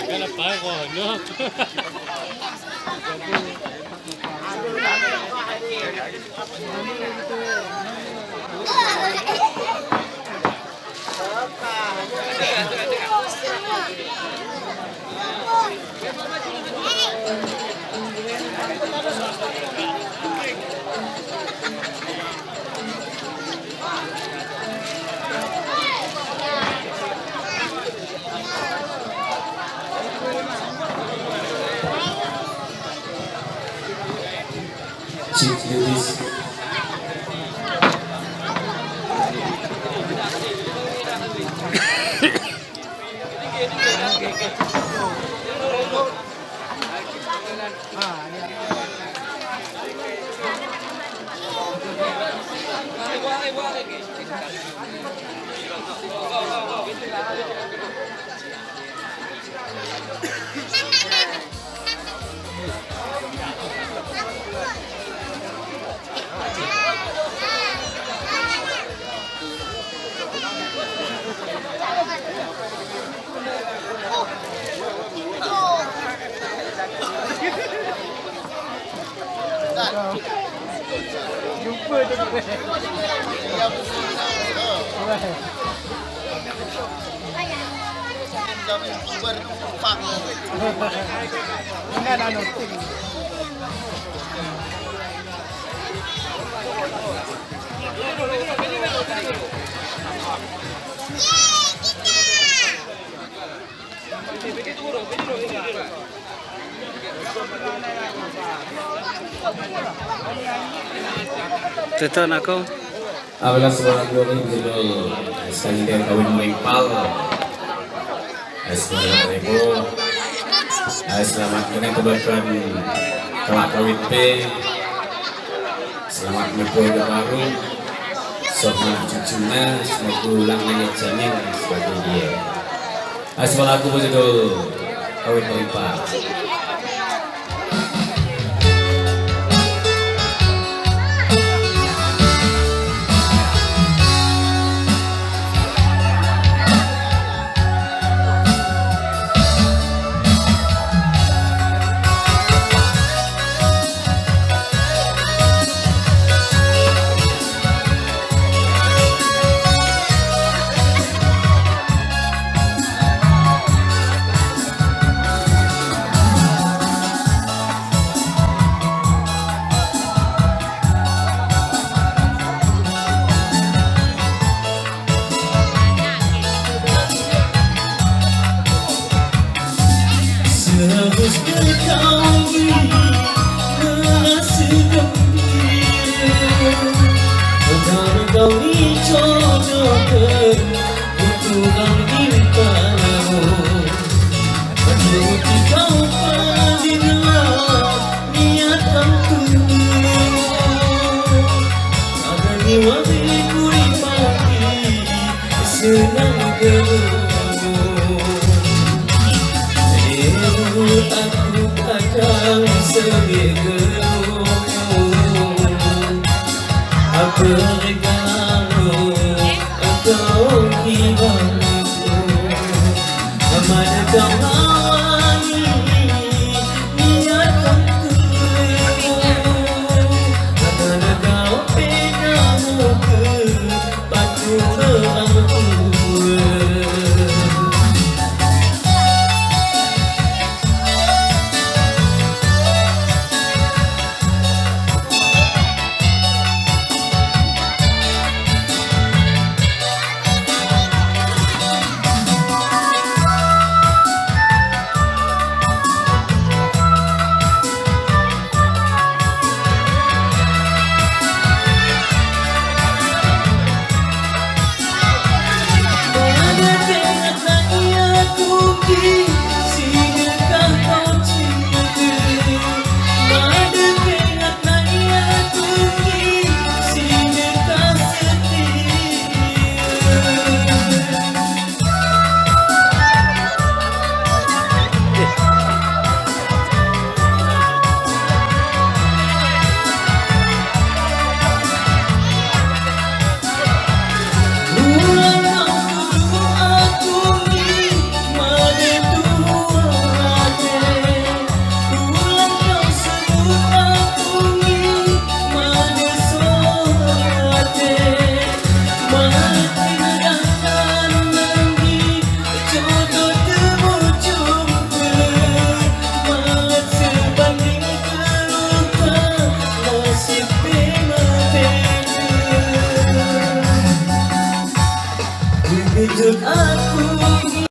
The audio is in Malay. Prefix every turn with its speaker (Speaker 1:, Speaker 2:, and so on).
Speaker 1: Kaya pa ko, no?
Speaker 2: Chief Ladies.
Speaker 3: Jumpa tu. Ingat anu.
Speaker 1: Teton aku.
Speaker 2: Apabila seorang doni berjudul sekali dia kawin mempal. Assalamualaikum. Selamat kena keberkahan kelak kawin P. Selamat berkeluarga baru. Sama cucunya semoga ulang lagi janin sebagai dia. Assalamualaikum berjudul kawin mempal.
Speaker 4: Terus berkali merasa gembira karena kau dicodokan untuk kami padamu. Menuti kau padilah niatanku agar diwatiku dipati senang kamu. Aku kadang segera apa regalo kau kibarku mana kau lawani niatanku mana kau pegang ke batu terangku. Untuk aku